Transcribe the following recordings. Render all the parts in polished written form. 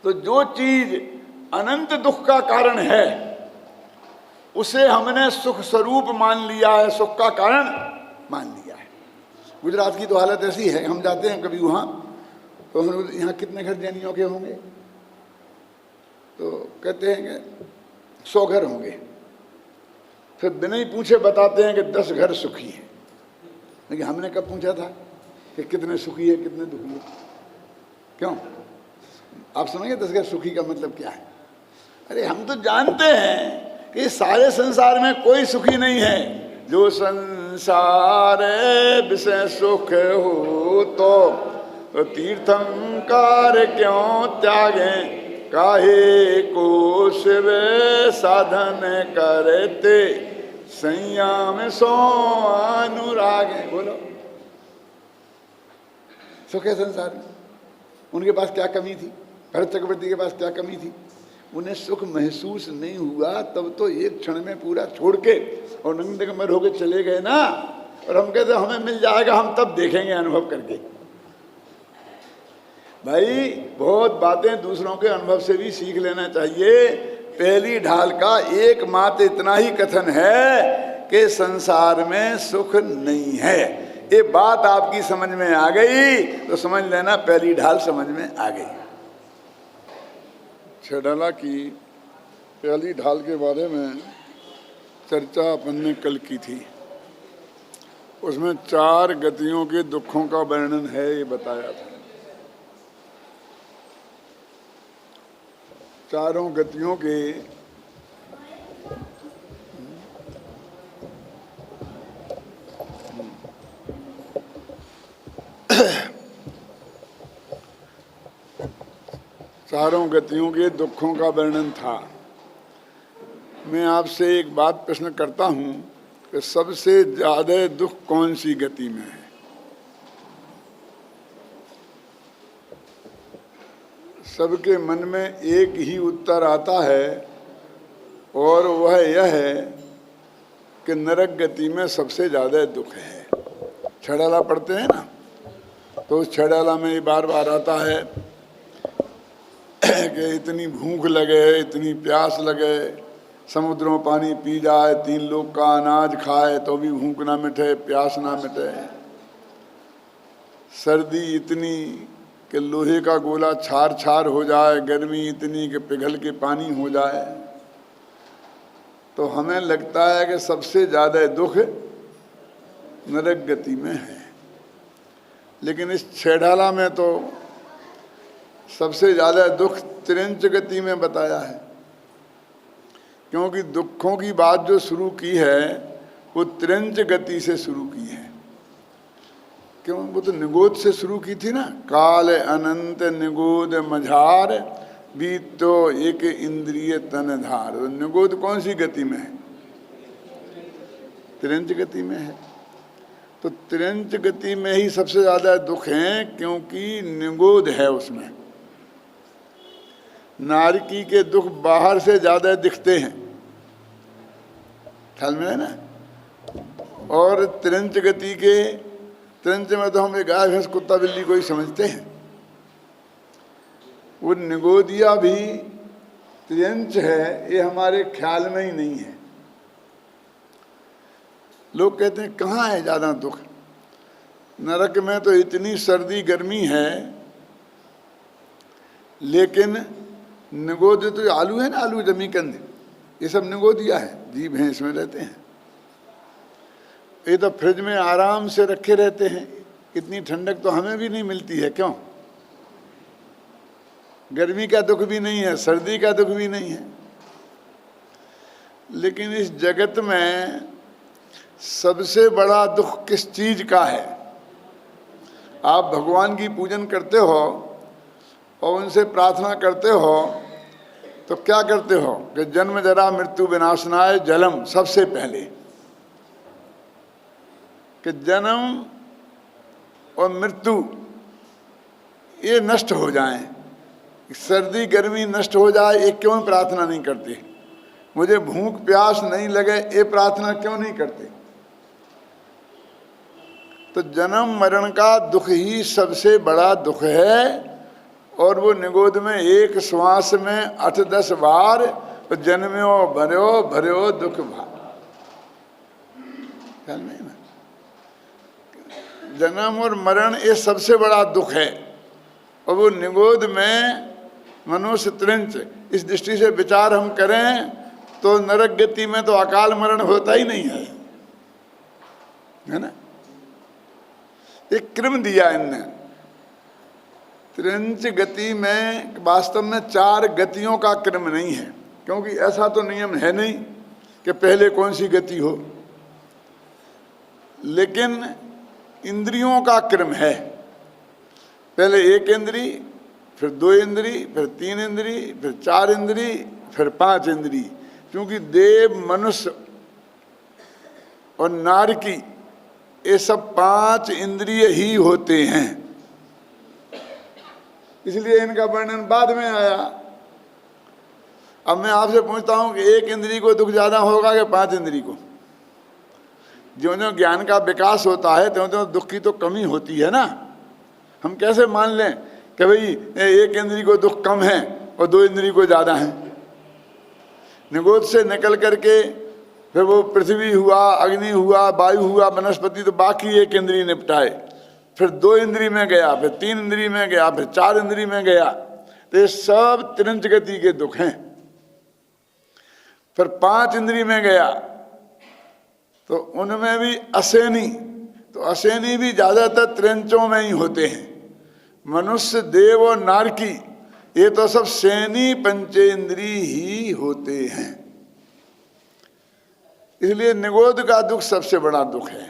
तो जो चीज अनंत दुख का कारण है उसे हमने सुख स्वरूप मान लिया है, सुख का कारण मान लिया है। गुजरात की तो हालत ऐसी है, हम जाते हैं कभी वहाँ तो हम यहाँ कितने घर जैनियों के होंगे, तो कहते हैं कि 100 घर होंगे, फिर बिना ही पूछे बताते हैं कि 10 घर सुखी हैं। लेकिन हमने कब पूछा था कि कितने सुखी है कितने दुखी है? क्यों? आप समझिए 10 घर सुखी का मतलब क्या है? अरे हम तो जानते हैं कि सारे संसार में कोई सुखी नहीं है। जो संसार विषय सुख हो तो तीर्थंकार क्यों त्यागे, काहे को शिव साधन करते संयम सो अनुरागे। बोलो, सुख है संसार में। उनके पास क्या कमी थी? भरत चक्रवर्ती के पास क्या कमी थी? उन्हें सुख महसूस नहीं हुआ, तब तो एक क्षण में पूरा छोड़ के और नंगदगमर होके चले गए ना। और हम कहते हमें मिल जाएगा, हम तब देखेंगे अनुभव करके। भाई बहुत बातें दूसरों के अनुभव से भी सीख लेना चाहिए। पहली ढाल का एकमात्र इतना ही कथन है कि संसार में सुख नहीं है। ये बात आपकी समझ में आ गई तो समझ लेना पहली ढाल समझ में आ गई। छेडाला की पहली ढाल के बारे में चर्चा अपन ने कल की थी। उसमें 4 गतियों के दुखों का वर्णन है, ये बताया था। चारों गतियों के दुखों का वर्णन था। मैं आपसे एक बात प्रश्न करता हूं कि सबसे ज्यादा दुख कौन सी गति में है? सबके मन में एक ही उत्तर आता है और वह यह है कि नरक गति में सबसे ज्यादा दुख है। छेडाला पढ़ते हैं ना, तो उस छेडाला में ये बार बार आता है कि इतनी भूख लगे, इतनी प्यास लगे, समुद्रों पानी पी जाए, 3 लोग का अनाज खाए तो भी भूख ना मिटे, प्यास ना मिटे। सर्दी इतनी कि लोहे का गोला छार छार हो जाए, गर्मी इतनी कि पिघल के पानी हो जाए। तो हमें लगता है कि सबसे ज़्यादा दुख नरक गति में है। लेकिन इस छेडाला में तो सबसे ज़्यादा दुख त्रिंच गति में बताया है। क्योंकि दुखों की बात जो शुरू की है वो त्रिंच गति से शुरू की है। क्यों? वो तो निगोद से शुरू की थी ना। काल अनंत निगोद मझार बीतो एक इंद्रिय तनधार। निगोद कौन सी गति में है? त्रिंच गति में है। तो त्रिंच गति में ही सबसे ज्यादा दुख है, क्योंकि निगोद है उसमें। नारकी के दुख बाहर से ज्यादा दिखते हैं, ख्याल में है ना। और त्रिंच गति के, त्रिंच में तो हम एक गाय भैंस कुत्ता बिल्ली को ही समझते हैं। वो निगोदिया भी त्रिंच है, ये हमारे ख्याल में ही नहीं है। लोग कहते हैं कहाँ है ज़्यादा दुख? नरक में तो इतनी सर्दी गर्मी है, लेकिन निगोद तो आलू है ना, आलू जमीकंद, ये सब निगोदिया है, जीव हैं इसमें रहते हैं। ये तो फ्रिज में आराम से रखे रहते हैं। इतनी ठंडक तो हमें भी नहीं मिलती है। क्यों? गर्मी का दुख भी नहीं है, सर्दी का दुख भी नहीं है। लेकिन इस जगत में सबसे बड़ा दुख किस चीज का है? आप भगवान की पूजन करते हो और उनसे प्रार्थना करते हो तो क्या करते हो कि जन्म जरा मृत्यु विनाशनाय जलम, सबसे पहले कि जन्म और मृत्यु ये नष्ट हो जाएं, सर्दी गर्मी नष्ट हो जाए, ये क्यों प्रार्थना नहीं करते? मुझे भूख प्यास नहीं लगे, ये प्रार्थना क्यों नहीं करते? तो जन्म मरण का दुख ही सबसे बड़ा दुख है और वो निगोद में एक श्वास में 8-10 बार तो जन्म्यो भर्यो भर्यो दुख भार। ख्याल नहीं ना, जन्म और मरण ये सबसे बड़ा दुख है। और वो निगोद में मनुष्य त्रिंच, इस दृष्टि से विचार हम करें तो नरक गति में तो अकाल मरण होता ही नहीं है ना। एक क्रम दिया इनने। त्रिंच गति में वास्तव में 4 गतियों का क्रम नहीं है, क्योंकि ऐसा तो नियम है नहीं कि पहले कौन सी गति हो, लेकिन इंद्रियों का क्रम है। पहले 1 इंद्री, फिर 2 इंद्री, फिर 3 इंद्री, फिर 4 इंद्री, फिर 5 इंद्री। क्योंकि देव, मनुष्य और नारकी ये सब 5 इंद्रिय ही होते हैं, इसलिए इनका वर्णन बाद में आया। अब मैं आपसे पूछता हूं कि 1 इंद्री को दुख ज्यादा होगा कि 5 इंद्री को? ज्यों ज्यों ज्ञान का विकास होता है त्यों त्यों दुख की तो कमी होती है ना। हम कैसे मान लें कि भाई 1 इंद्री को दुख कम है और 2 इंद्री को ज्यादा है? निगोद से निकल करके फिर वो पृथ्वी हुआ, अग्नि हुआ, वायु हुआ, वनस्पति, तो बाकी 1 इंद्री निपटाए, फिर 2 इंद्री में गया, फिर 3 इंद्री में गया, फिर 4 इंद्री में गया। तो ये सब त्रिंच गति के दुख हैं। फिर 5 इंद्री में गया तो उनमें भी असेनी, तो असेनी भी ज्यादातर त्रिंचों में ही होते हैं। मनुष्य, देव और नारकी ये तो सब सेनी पंचेंद्री ही होते हैं। इसलिए निगोद का दुख सबसे बड़ा दुख है।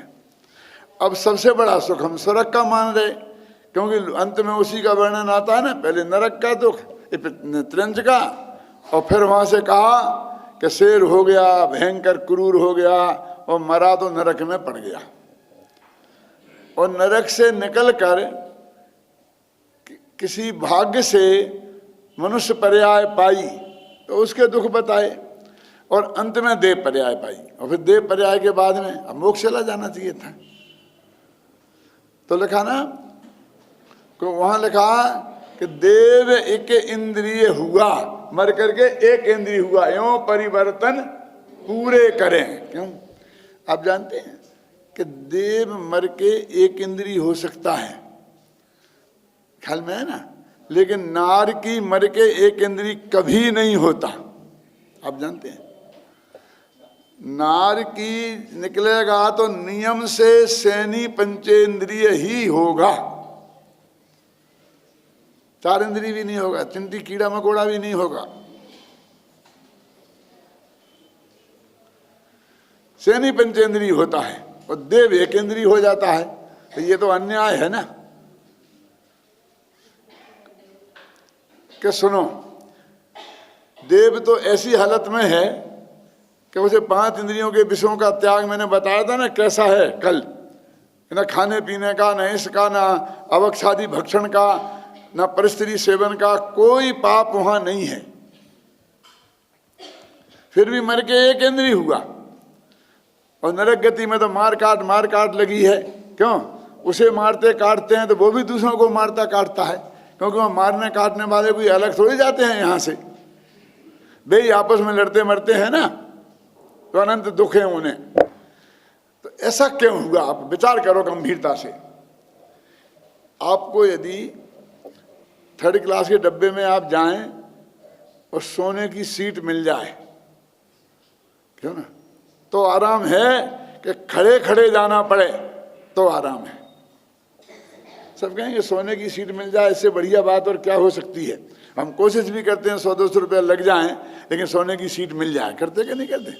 अब सबसे बड़ा सुख हम स्वर्ग का मान रहे, क्योंकि अंत में उसी का वर्णन आता है ना। पहले नरक का दुख, त्रिंच का, और फिर वहां से कहा कि शेर हो गया, भयंकर क्रूर हो गया और मरा तो नरक में पड़ गया। और नरक से निकलकर किसी भाग्य से मनुष्य पर्याय पाई तो उसके दुख बताए, और अंत में देव पर्याय पाई, और फिर देव पर्याय के बाद में अब मोक्ष चला जाना चाहिए था। तो लिखा ना, तो वहां लिखा कि देव 1 इंद्रिय हुआ, मर करके 1 इंद्रिय हुआ, एवं परिवर्तन पूरे करें। क्यों? आप जानते हैं कि देव मर के 1 इंद्रिय हो सकता है, ख्याल में है ना, लेकिन नार की मर के 1 इंद्रिय कभी नहीं होता। आप जानते हैं, नार की निकलेगा तो नियम से सेनी पंचेंद्रिय ही होगा, 4 इंद्रिय भी नहीं होगा, चिंटी कीड़ा मकोड़ा भी नहीं होगा, सेनी पंचेंद्रिय होता है। और देव 1 इंद्रिय हो जाता है, तो ये तो अन्याय है ना। कि सुनो, देव तो ऐसी हालत में है कि उसे 5 इंद्रियों के विषयों का त्याग, मैंने बताया था ना कैसा है कल, न खाने पीने का, न इसका, न अवक्षादि भक्षण का, न परस्त्री सेवन का, कोई पाप वहां नहीं है। फिर भी मर के 1 इंद्रिय हुआ। और नरक गति में तो मार काट लगी है। क्यों? उसे मारते काटते हैं तो वो भी दूसरों को मारता काटता है, क्योंकि वो मारने काटने वाले कोई अलग थोड़ी जाते हैं यहाँ से, वे ही आपस में लड़ते मरते हैं ना, तो अनंत दुख है उन्हें। तो ऐसा क्यों हुआ? आप विचार करो गंभीरता से। आपको यदि 3rd क्लास के डब्बे में आप जाएं और सोने की सीट मिल जाए, क्यों ना, तो आराम है कि खड़े खड़े जाना पड़े तो आराम है। सब कहेंगे सोने की सीट मिल जाए, इससे बढ़िया बात और क्या हो सकती है। हम कोशिश भी करते हैं 100-200 रुपया लग जाएं, लेकिन सोने की सीट मिल जाए, करते कि नहीं करते?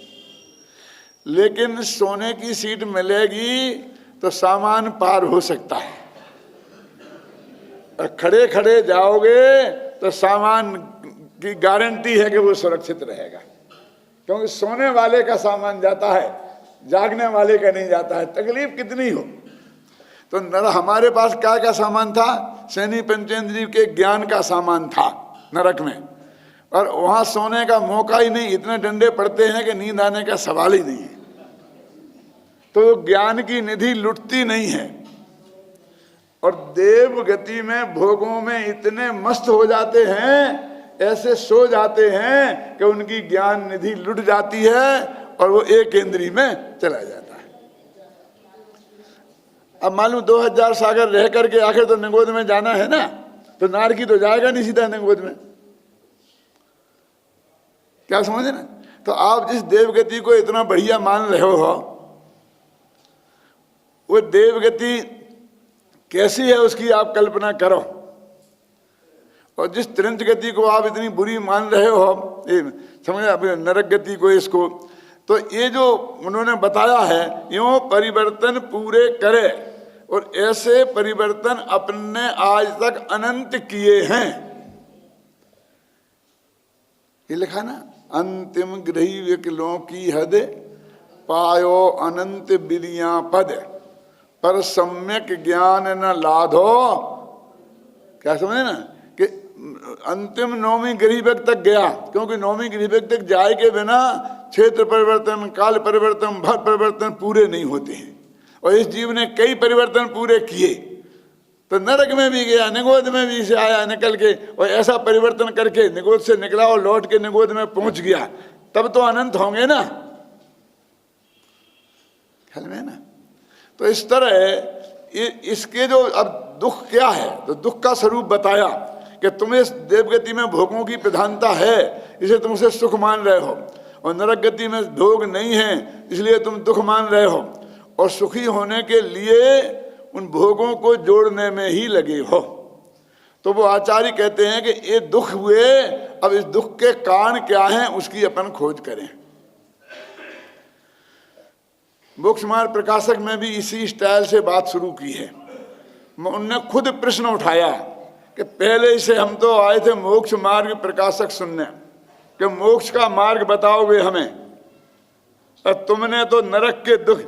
लेकिन सोने की सीट मिलेगी तो सामान पार हो सकता है, और खड़े खड़े जाओगे तो सामान की गारंटी है कि वो सुरक्षित रहेगा, क्योंकि सोने वाले का सामान जाता है, जागने वाले का नहीं जाता है, तकलीफ कितनी हो। तो नर हमारे पास क्या क्या सामान था? सेनी पंचेंद्रिय के ज्ञान का सामान था नरक में, और वहां सोने का मौका ही नहीं, इतने डंडे पड़ते हैं कि नींद आने का सवाल ही नहीं है। तो ज्ञान की निधि लुटती नहीं है। और देव गति में भोगों में इतने मस्त हो जाते हैं, ऐसे सो जाते हैं कि उनकी ज्ञान निधि लुट जाती है और वो एक इंद्रिय में चला जाता है। अब मालूम 2000 सागर रह करके आखिर तो निगोद में जाना है ना, तो नारकी तो जाएगा नहीं सीधा निगोद में, क्या समझे ना। तो आप जिस देवगति को इतना बढ़िया मान रहे हो, वो देवगति कैसी है उसकी आप कल्पना करो, और जिस त्रिंच गति को आप इतनी बुरी मान रहे हो, समझे अभी नरक गति को, इसको तो ये जो उन्होंने बताया है, यूं परिवर्तन पूरे करे, और ऐसे परिवर्तन अपने आज तक अनंत किए हैं। ये लिखा ना, अंतिम ग्रही विकलों की हद पायो अनंत बिलियां पद, पर सम्यक ज्ञान न लाधो। क्या समझे ना कि अंतिम नौवीं गरीबक तक गया, क्योंकि नौवीं गरीबक तक जाए के बिना क्षेत्र परिवर्तन, काल परिवर्तन, भर परिवर्तन पूरे नहीं होते हैं। और इस जीव ने कई परिवर्तन पूरे किए, तो नरक में भी गया, निगोद में भी से आया निकल के, और ऐसा परिवर्तन करके निगोद से निकला और लौट के निगोद में पहुंच गया, तब तो अनंत होंगे ना, ख्याल में ना। तो इस तरह इसके जो अब दुख क्या है, तो दुख का स्वरूप बताया कि तुम्हें देवगति में भोगों की प्रधानता है, इसे तुम उसे सुख मान रहे हो, और नरक गति में भोग नहीं है इसलिए तुम दुख मान रहे हो, और सुखी होने के लिए उन भोगों को जोड़ने में ही लगे हो। तो वो आचार्य कहते हैं कि ये दुख हुए, अब इस दुख के कारण क्या हैं उसकी अपन खोज करें। मोक्ष मार्ग प्रकाशक में भी इसी स्टाइल से बात शुरू की है। उनने खुद प्रश्न उठाया कि पहले से हम तो आए थे मोक्ष मार्ग प्रकाशक सुनने कि मोक्ष का मार्ग बताओगे हमें, और तुमने तो नरक के दुख,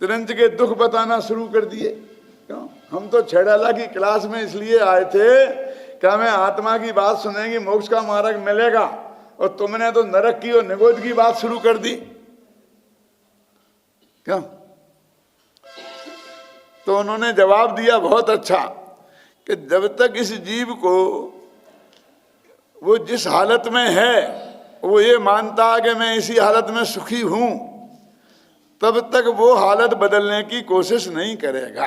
तिरंज के दुख बताना शुरू कर दिए। क्यों? हम तो छेड़ाला की क्लास में इसलिए आए थे कि हमें आत्मा की बात सुनेंगी, मोक्ष का मार्ग मिलेगा, और तुमने तो नरक की और निगोद की बात शुरू कर दी। क्यों? तो उन्होंने जवाब दिया बहुत अच्छा कि जब तक इस जीव को वो जिस हालत में है वो ये मानता है कि मैं इसी हालत में सुखी हूं, तब तक वो हालत बदलने की कोशिश नहीं करेगा।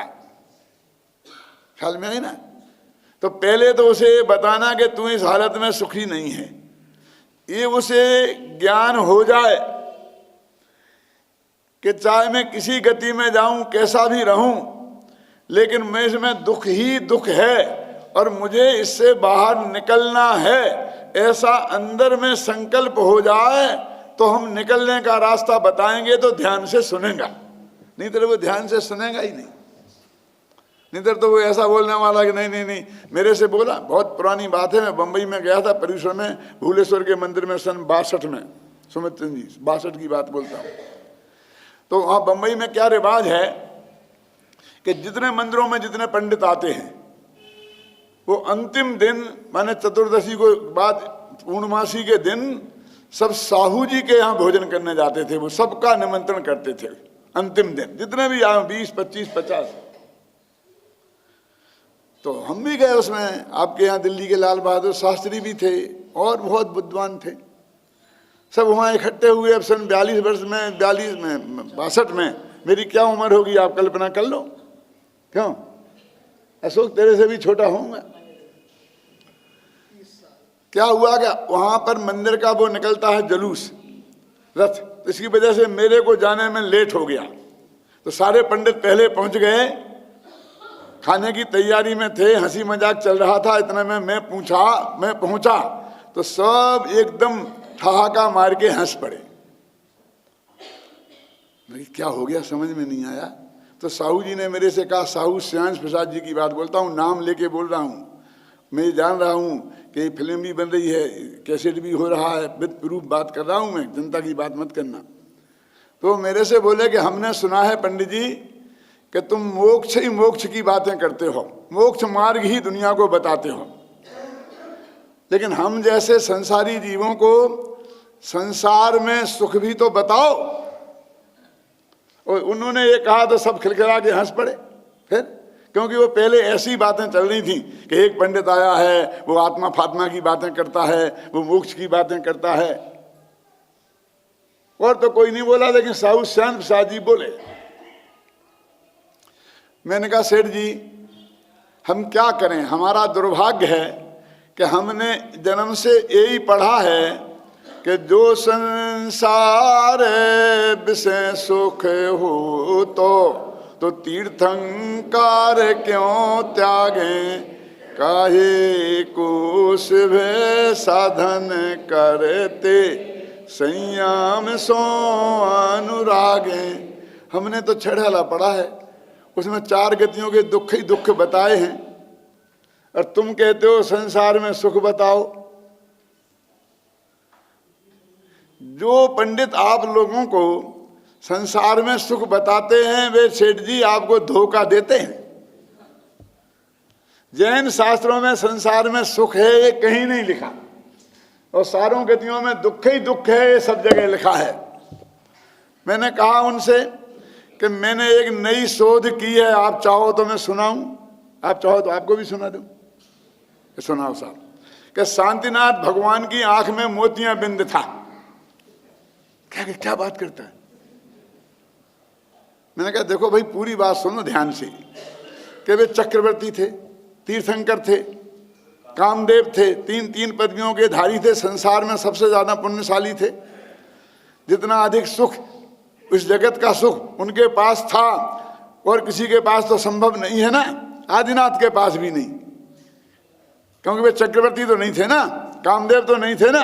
ख्याल में है ना। तो पहले तो उसे बताना कि तू इस हालत में सुखी नहीं है, ये उसे ज्ञान हो जाए कि चाहे मैं किसी गति में जाऊं, कैसा भी रहूं, लेकिन मैं इसमें दुख ही दुख है और मुझे इससे बाहर निकलना है, ऐसा अंदर में संकल्प हो जाए तो हम निकलने का रास्ता बताएंगे तो ध्यान से सुनेगा, नहीं तो वो ध्यान से सुनेगा ही नहीं। नहीं तो वो ऐसा बोलने वाला कि नहीं नहीं नहीं मेरे से बोला। बहुत पुरानी बात है, मैं बम्बई में गया था परिसर में, भूलेश्वर के मंदिर में सन 62 में, सुमित्र जी 62 की बात बोलता हूँ। तो वहाँ बम्बई में क्या रिवाज है कि जितने मंदिरों में जितने पंडित आते हैं वो अंतिम दिन, माने चतुर्दशी को बाद पूर्णमासी के दिन सब साहू जी के यहाँ भोजन करने जाते थे। वो सबका निमंत्रण करते थे अंतिम दिन, जितने भी आए 20, 25, 50। तो हम भी गए उसमें। आपके यहाँ दिल्ली के लाल बहादुर शास्त्री भी थे और बहुत विद्वान थे, सब वहाँ इकट्ठे हुए। अब सन 42 वर्ष में, 42 में, 62 में मेरी क्या उम्र होगी आप कल्पना कर लो। क्यों? अशोक तेरे से भी छोटा होऊंगा। क्या हुआ, क्या वहां पर मंदिर का वो निकलता है जुलूस, रथ, तो इसकी वजह से मेरे को जाने में लेट हो गया। तो सारे पंडित पहले पहुंच गए, खाने की तैयारी में थे, हंसी मजाक चल रहा था। इतने में मैं पहुंचा तो सब एकदम ठहाका मार के हंस पड़े। क्या हो गया समझ में नहीं आया। तो साहू जी ने मेरे से कहा, साहू श्यांश प्रसाद जी की बात बोलता हूँ, नाम लेके बोल रहा हूँ, मैं जान रहा हूँ कि फिल्म भी बन रही है, कैसेट भी हो रहा है, विद प्रूफ बात कर रहा हूँ मैं, जनता की बात मत करना। तो मेरे से बोले कि हमने सुना है पंडित जी कि तुम मोक्ष ही मोक्ष की बातें करते हो, मोक्ष मार्ग ही दुनिया को बताते हो, लेकिन हम जैसे संसारी जीवों को संसार में सुख भी तो बताओ। और उन्होंने ये कहा तो सब खिलखिला के हंस पड़े। फिर क्योंकि वो पहले ऐसी बातें चल रही थी कि एक पंडित आया है, वो आत्मा फात्मा की बातें करता है, वो मोक्ष की बातें करता है। और तो कोई नहीं बोला, लेकिन साहू श्याम प्रसाद जी बोले। मैंने कहा सेठ जी हम क्या करें, हमारा दुर्भाग्य है कि हमने जन्म से यही पढ़ा है कि जो संसार विषय सुख हो तो तीर्थंकार क्यों त्यागे, काहे को शिव साधन करते संयम सो अनुरागे। हमने तो छेड़ाला पढ़ा है, उसमें 4 गतियों के दुख ही दुख बताए हैं, और तुम कहते हो संसार में सुख बताओ। जो पंडित आप लोगों को संसार में सुख बताते हैं वे सेठ जी आपको धोखा देते हैं। जैन शास्त्रों में संसार में सुख है ये कहीं नहीं लिखा, और सारों गतियों में दुख ही दुख है ये सब जगह लिखा है। मैंने कहा उनसे कि मैंने एक नई शोध की है, आप चाहो तो मैं सुनाऊं, आप चाहो तो आपको भी सुना दूं। सुनाओ साहब। कि शांतिनाथ भगवान की आंख में मोतियां बिंद था। क्या बात करता है। मैंने कहा देखो भाई पूरी बात सुनो ध्यान से, कि वे चक्रवर्ती थे, तीर्थंकर थे, कामदेव थे, 3 पदवियों के धारी थे, संसार में सबसे ज्यादा पुण्यशाली थे। जितना अधिक सुख, इस जगत का सुख उनके पास था, और किसी के पास तो संभव नहीं है ना, आदिनाथ के पास भी नहीं, क्योंकि वे चक्रवर्ती तो नहीं थे ना, कामदेव तो नहीं थे ना।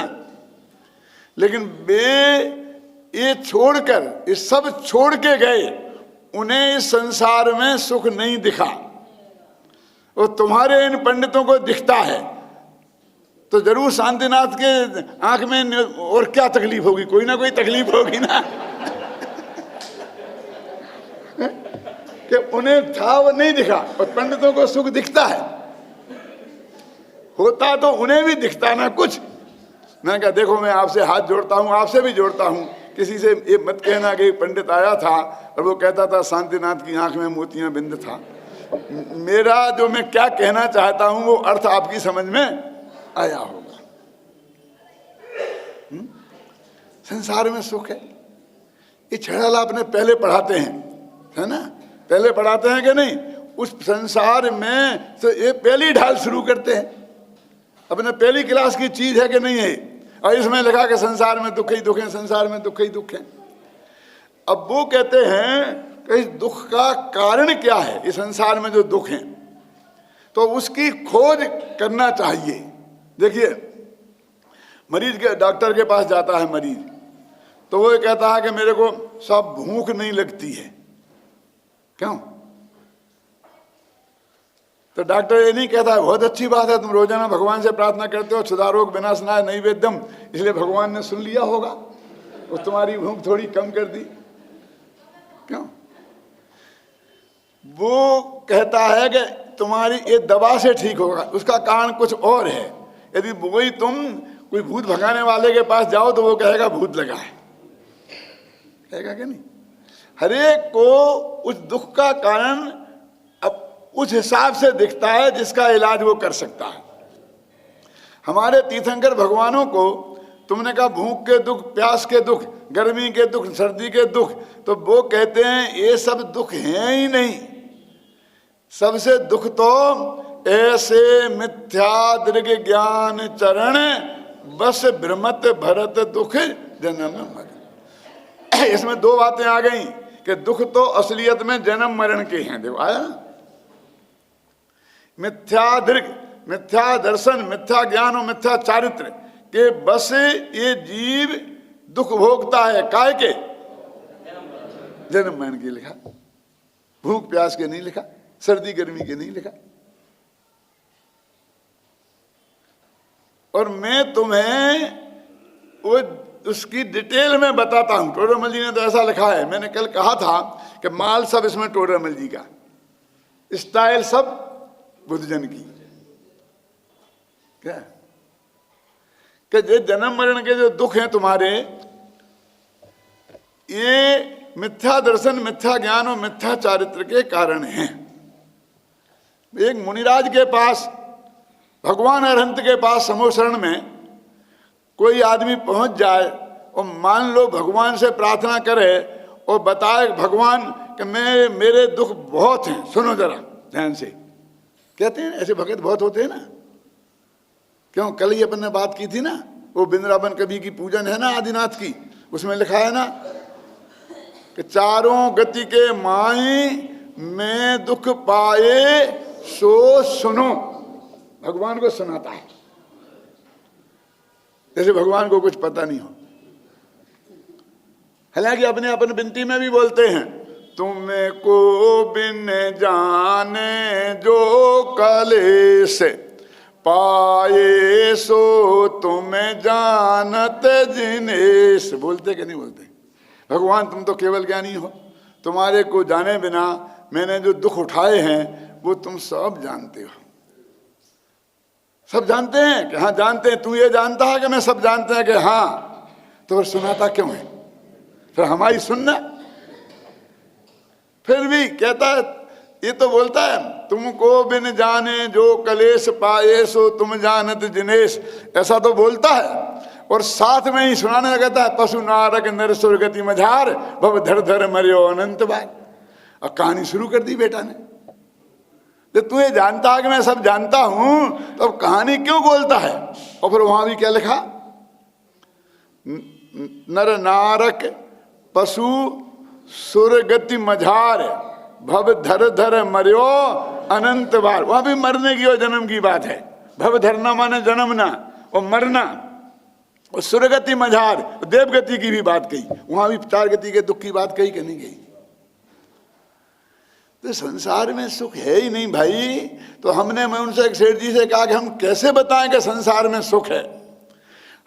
लेकिन वे ये छोड़कर, ये सब छोड़ के गए, उन्हें इस संसार में सुख नहीं दिखा, और तुम्हारे इन पंडितों को दिखता है, तो जरूर शांतिनाथ के आंख में और क्या तकलीफ होगी, कोई ना कोई तकलीफ होगी ना। कि उन्हें था वो नहीं दिखा, और पंडितों को सुख दिखता है, होता तो उन्हें भी दिखता ना कुछ। मैंने कहा देखो मैं आपसे हाथ जोड़ता हूं, आपसे भी जोड़ता हूं, किसी से ये मत कहना कि पंडित आया था और वो कहता था शांतिनाथ की आंख में मोतियां बिंद था। मेरा जो मैं क्या कहना चाहता हूं वो अर्थ आपकी समझ में आया होगा। संसार में सुख है, ये छेड़ाला अपने पहले पढ़ाते हैं, है ना, पहले पढ़ाते हैं कि नहीं। उस संसार में तो ये पहली ढाल शुरू करते हैं, अपने पहली क्लास की चीज है कि नहीं है, और इसमें लिखा कि संसार में दुख ही दुख है, संसार में दुख ही दुख है। अब वो कहते हैं कि इस दुख का कारण क्या है, इस संसार में जो दुख है, तो उसकी खोज करना चाहिए। देखिए मरीज के डॉक्टर के पास जाता है मरीज, तो वो कहता है कि मेरे को सब भूख नहीं लगती है। क्यों? तो डॉक्टर ये नहीं कहता है बहुत अच्छी बात है, तुम रोजाना भगवान से प्रार्थना करते हो, सदारोग विनाशनाय नैवेद्यम, इसलिए भगवान ने सुन लिया होगा और तुम्हारी भूख थोड़ी कम कर दी। क्यों? वो कहता है कि तुम्हारी ये दवा से ठीक होगा, उसका कारण कुछ और है। यदि वही तुम कोई भूत भगाने वाले के पास जाओ तो वो कहेगा भूत लगा है, कहेगा कि नहीं। हरेक को उस दुख का कारण अब उस हिसाब से दिखता है जिसका इलाज वो कर सकता है। हमारे तीर्थंकर भगवानों को तुमने कहा भूख के दुख, प्यास के दुख, गर्मी के दुख, सर्दी के दुख, तो वो कहते हैं ये सब दुख हैं ही नहीं। सबसे दुख तो ऐसे मिथ्या दीर्घ ज्ञान चरण बस भ्रमत भरत दुख जन्म मरण। इसमें दो बातें आ गई कि दुख तो असलियत में जन्म मरण के हैं। देखो आया ना, मिथ्या दीर्घ, मिथ्या दर्शन, मिथ्या ज्ञान और मिथ्या चारित्र के बस ये जीव दुख भोगता है। काय के? जन्म मरण के लिखा, भूख प्यास के नहीं लिखा, सर्दी गर्मी के नहीं लिखा। और मैं तुम्हें वो उसकी डिटेल में बताता हूं। टोडरमल जी ने तो ऐसा लिखा है, मैंने कल कहा था कि माल सब इसमें टोडरमल जी का, स्टाइल सब बुद्धजन की। क्या कि जो जन्म मरण के जो दुख हैं तुम्हारे, ये मिथ्या दर्शन, मिथ्या ज्ञान और मिथ्या चारित्र के कारण हैं। एक मुनिराज के पास, भगवान अरहंत के पास समोशरण में कोई आदमी पहुंच जाए और मान लो भगवान से प्रार्थना करे और बताए भगवान कि मेरे दुख बहुत हैं, सुनो जरा ध्यान से। कहते हैं ऐसे भगत बहुत होते हैं ना। क्यों, कल ही अपन ने बात की थी ना, वो वृंदावन कवि की पूजन है ना आदिनाथ की, उसमें लिखा है ना कि चारों गति के माई में दुख पाए सो सुनो। भगवान को सुनाता है, जैसे भगवान को कुछ पता नहीं हो। हालांकि अपने अपन विनती में भी बोलते हैं, तुम्हें को बिन जाने जो कलेश पाए सो तुम्हें जानत जिनेश। बोलते कि नहीं बोलते? भगवान तुम तो केवल ज्ञानी हो, तुम्हारे को जाने बिना मैंने जो दुख उठाए हैं वो तुम सब जानते हो। सब जानते हैं कि हाँ जानते हैं। तू ये जानता है कि मैं सब जानते हैं कि हाँ, तो फिर सुनाता क्यों है? फिर हमारी सुनना। फिर भी कहता है, ये तो बोलता है तुमको बिन जाने जो कलेश पाए सो तुम जानत जिनेश, ऐसा तो बोलता है। और साथ में ही सुनाने लगता है, पशु नारक नर सुरगति मझार भव धर धर मरियो अनंत बार। और कहानी शुरू कर दी बेटा ने। जब तू ये जानता है कि मैं सब जानता हूं तो अब कहानी क्यों बोलता है? और फिर वहां भी क्या लिखा, नर नारक पशु सुरगति मझार भव धर धर मरियो अनंत बार। वहां भी मरने की और जन्म की बात है। भव धरना माने जन्मना और मरना, और सुरगति मझार देवगति की भी बात कही। वहां भी चार गति के दुख की बात कही कि नहीं कही? तो संसार में सुख है ही नहीं भाई। तो मैं उनसे एक सेठ जी से कहा कि हम कैसे बताएं कि संसार में सुख है?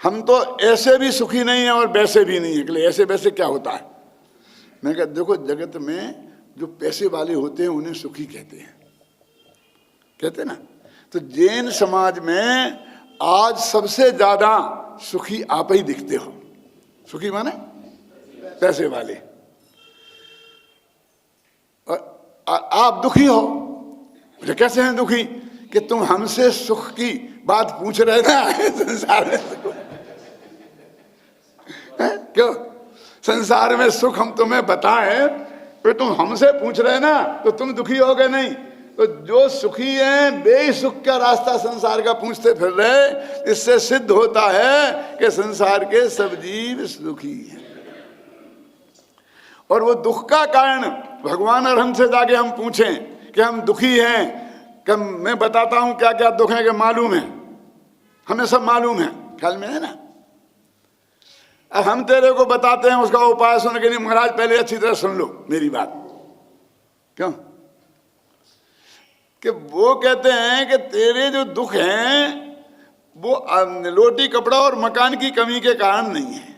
हम तो ऐसे भी सुखी नहीं है और वैसे भी नहीं है। ऐसे वैसे क्या होता है? मैं कहा देखो, जगत में जो पैसे वाले होते हैं उन्हें सुखी कहते हैं, कहते ना। तो जैन समाज में आज सबसे ज्यादा सुखी आप ही दिखते हो। सुखी माने पैसे वाले, और आप दुखी हो। तो कैसे हैं दुखी? कि तुम हमसे सुख की बात पूछ रहे ना संसार में सुख है? क्यों संसार में सुख हम तुम्हें बताएं, फिर तुम हमसे पूछ रहे ना, तो तुम दुखी हो गए नहीं। तो जो सुखी हैं बेसुख का रास्ता संसार का पूछते फिर रहे। इससे सिद्ध होता है कि संसार के सब जीव सुखी हैं। और वो दुख का कारण भगवान और हमसे जाके हम पूछें कि हम दुखी हैं, कि मैं बताता हूं क्या क्या दुख है, कि मालूम है, हमें सब मालूम है, ख्याल में है ना। अब हम तेरे को बताते हैं उसका उपाय सुनने के लिए, महाराज पहले अच्छी तरह सुन लो मेरी बात। क्यों? कि वो कहते हैं कि तेरे जो दुख हैं वो रोटी कपड़ा और मकान की कमी के कारण नहीं है,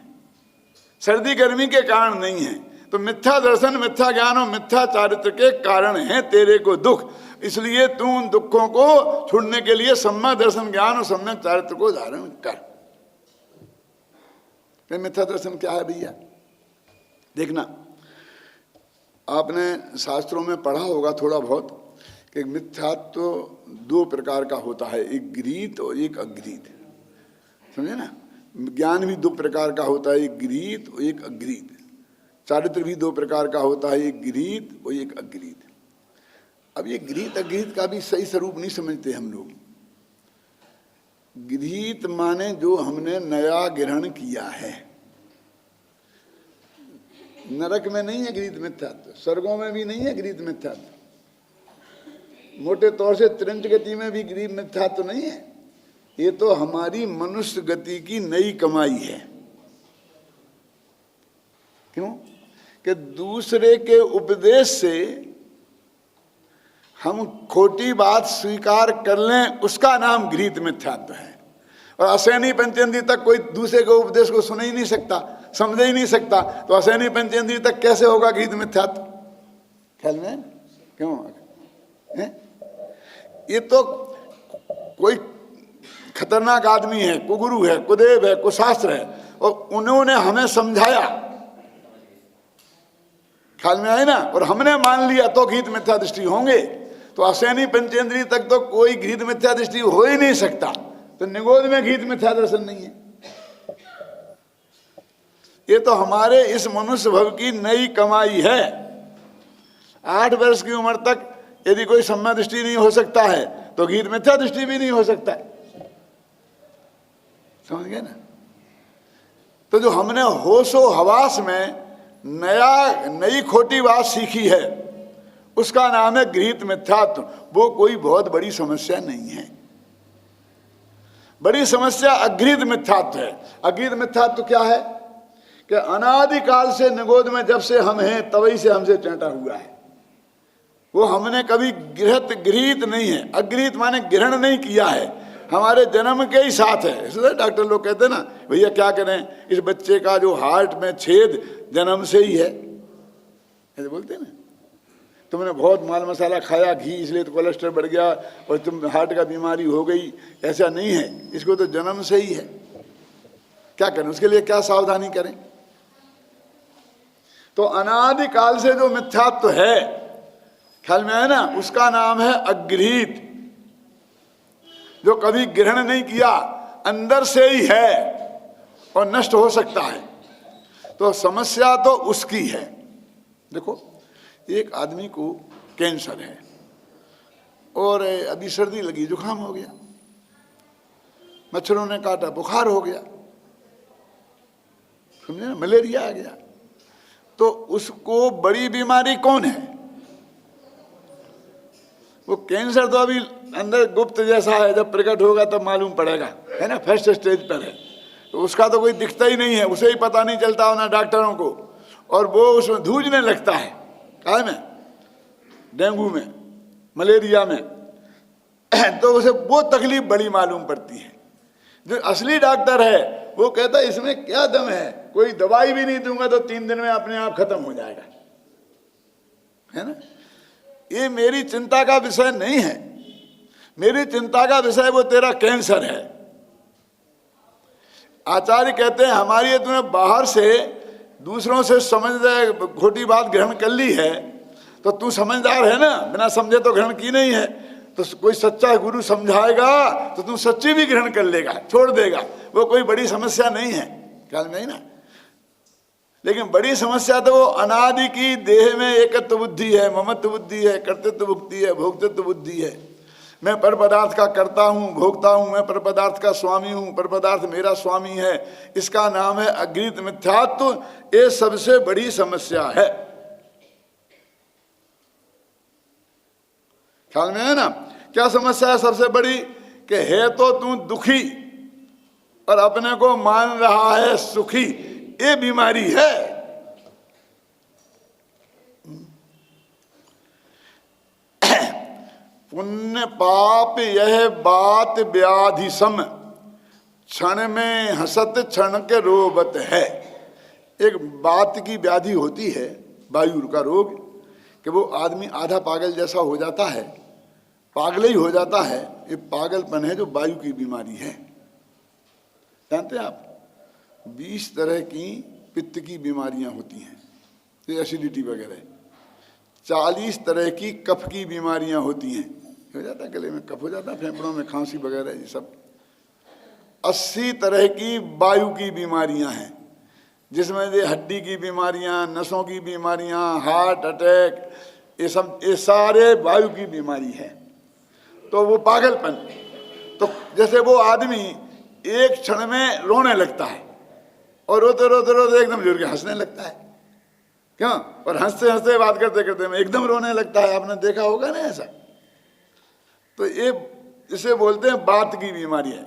सर्दी गर्मी के कारण नहीं है। तो मिथ्या दर्शन, मिथ्या ज्ञान और मिथ्या चारित्र के कारण है तेरे को दुख। इसलिए तू उन दुखों को छोड़ने के लिए सम्यक दर्शन ज्ञान और सम्यक चारित्र को धारण कर। मिथ्या दर्शन क्या है भैया? देखना, आपने शास्त्रों में पढ़ा होगा थोड़ा बहुत कि मिथ्यात्व तो दो प्रकार का होता है, एक गृहीत और एक अगृहीत। समझे ना? ज्ञान भी दो प्रकार का होता है, एक गृहीत और एक अगृहीत। चारित्र भी दो प्रकार का होता है, एक गृहीत और एक अगृहीत। अब ये गृहीत अगृहीत का भी सही स्वरूप नहीं समझते हम लोग। गृहीत माने जो हमने नया ग्रहण किया है। नरक में नहीं है गृहीत मिथ्यात्व, स्वर्गों में भी नहीं है गृहीत मिथ्यात्व, मोटे तौर से त्रिंच गति में भी गृहीत मिथ्यात्व नहीं है। ये तो हमारी मनुष्य गति की नई कमाई है। क्यों? कि दूसरे के उपदेश से हम खोटी बात स्वीकार कर लें, उसका नाम गृहीत मिथ्यात्व है। और असैनी पंचेंद्री तक कोई दूसरे के उपदेश को सुन ही नहीं सकता, समझ ही नहीं सकता, तो असैनी पंचेंद्री तक कैसे होगा गृहीत मिथ्यात्व? ख्याल में? क्यों है? ये तो कोई खतरनाक आदमी है, कुगुरु है, कुदेव है, कुशास्त्र है, और उन्होंने हमें समझाया, ख्याल में आए ना, और हमने मान लिया तो गीत मिथ्या दृष्टि होंगे। तो असैनी पंचेंद्रिय तक तो कोई घृत मिथ्या दृष्टि हो ही नहीं सकता, तो निगोद में घृत मिथ्या दर्शन नहीं है। ये तो हमारे इस मनुष्य भव की नई कमाई है। 8 वर्ष की उम्र तक यदि कोई सम्य दृष्टि नहीं हो सकता है तो घृत मिथ्या दृष्टि भी नहीं हो सकता है। समझ गए ना? तो जो हमने होशो हवास में नई खोटी बात सीखी है उसका नाम है गृहीत मिथ्यात्व। वो कोई बहुत बड़ी समस्या नहीं है। बड़ी समस्या अगृहीत मिथ्यात्व है। अगृहीत मिथ्यात्व क्या है कि अनादिकाल से निगोद में जब से हम हैं तभी से हमसे चैंटा हुआ है। वो हमने कभी गृहीत नहीं है। अगृहीत माने ग्रहण नहीं किया है, हमारे जन्म के ही साथ है। इसलिए डॉक्टर लोग कहते हैं ना, भैया क्या करें, इस बच्चे का जो हार्ट में छेद जन्म से ही है, ऐसे बोलते हैं ना। तुमने बहुत माल मसाला खाया, घी, इसलिए तो कोलेस्ट्रॉल बढ़ गया और तुम हार्ट का बीमारी हो गई, ऐसा नहीं है। इसको तो जन्म से ही है। क्या करें, उसके लिए क्या सावधानी करें? तो अनादिकाल से जो मिथ्यात्व है, ख्याल में है ना, उसका नाम है अगृहीत। जो कभी ग्रहण नहीं किया, अंदर से ही है और नष्ट हो सकता है। तो समस्या तो उसकी है। देखो, एक आदमी को कैंसर है और अभी सर्दी लगी, जुकाम हो गया, मच्छरों ने काटा, बुखार हो गया, समझे ना, मलेरिया आ गया। तो उसको बड़ी बीमारी कौन है? वो कैंसर तो अभी अंदर गुप्त जैसा है, जब प्रकट होगा तब मालूम पड़ेगा, है ना, फर्स्ट स्टेज पर है। तो उसका तो कोई दिखता ही नहीं है, उसे ही पता नहीं चलता होना डॉक्टरों को, और वो उसमें धूजने लगता है। काय में? डेंगू में, मलेरिया में। तो उसे वो तकलीफ बड़ी मालूम पड़ती है। जो असली डॉक्टर है वो कहता है इसमें क्या दम है, कोई दवाई भी नहीं दूंगा तो 3 दिन में अपने आप खत्म हो जाएगा, है ना। ये मेरी चिंता का विषय नहीं है। मेरी चिंता का विषय वो तेरा कैंसर है। आचार्य कहते हैं हमारी तूने बाहर से दूसरों से समझ खोटी बात ग्रहण कर ली है, तो तू समझदार है ना, बिना समझे तो ग्रहण की नहीं है। तो कोई सच्चा गुरु समझाएगा तो तू सच्ची भी ग्रहण कर लेगा, छोड़ देगा। वो कोई बड़ी समस्या नहीं है, ख्याल में ही ना। लेकिन बड़ी समस्या तो वो अनादि की देह में एकत्व बुद्धि है, ममत्व बुद्धि है, कर्तृत्व बुद्धि है, भोक्तृत्व बुद्धि है। मैं पर पदार्थ का करता हूँ, भोगता हूँ, मैं पर पदार्थ का स्वामी हूँ, पर पदार्थ मेरा स्वामी है। इसका नाम है अगृहीत मिथ्यात्व। ये सबसे बड़ी समस्या है। ख्याल में है ना? क्या समस्या है सबसे बड़ी? कि है तो तू दुखी और अपने को मान रहा है सुखी। ये बीमारी है। पुण्य पाप यह बात व्याधि सम, क्षण में हसत क्षण के रोबत है। एक बात की व्याधि होती है, वायु का रोग, कि वो आदमी आधा पागल जैसा हो जाता है, पागल ही हो जाता है। ये पागलपन है जो वायु की बीमारी है। जानते हैं आप, 20 तरह की पित्त की बीमारियां होती हैं, ये एसिडिटी वगैरह। 40 तरह की कफ की बीमारियां होती हैं, हो जाता है गले में कफ हो जाता है, फेफड़ों में खांसी वगैरह, ये सब। 80 तरह की वायु की बीमारियां हैं, जिसमें ये हड्डी की बीमारियां, नसों की बीमारियां, हार्ट अटैक, ये सब, ये सारे वायु की बीमारी है। तो वो पागलपन, तो जैसे वो आदमी एक क्षण में रोने लगता है और रोते रोते रोते एकदम जुड़ के हंसने लगता है। क्यों? और हंसते हंसते बात करते करते में एकदम रोने लगता है। आपने देखा होगा ना ऐसा। तो ये इसे बोलते हैं बात की बीमारी है।